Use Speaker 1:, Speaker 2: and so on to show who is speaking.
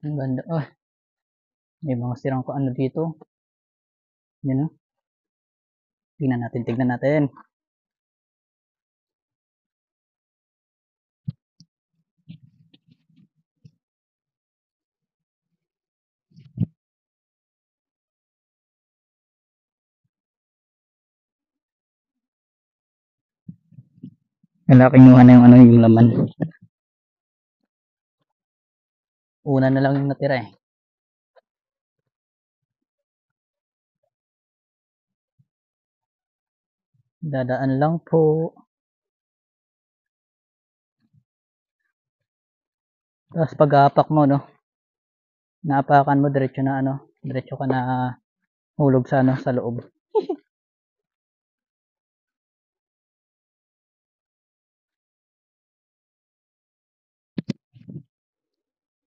Speaker 1: Ang ganda. Ah, may mga sirang ano dito. Yan o. Tingnan natin, tingnan natin. Wala, kinuha na yung ano, yung laman. Una na lang yung natira eh. Dadaan lang po. Tapos pag-aapak mo, no? Naapakan mo, diretso na ano, diretso ka na hulog sa ano, sa loob.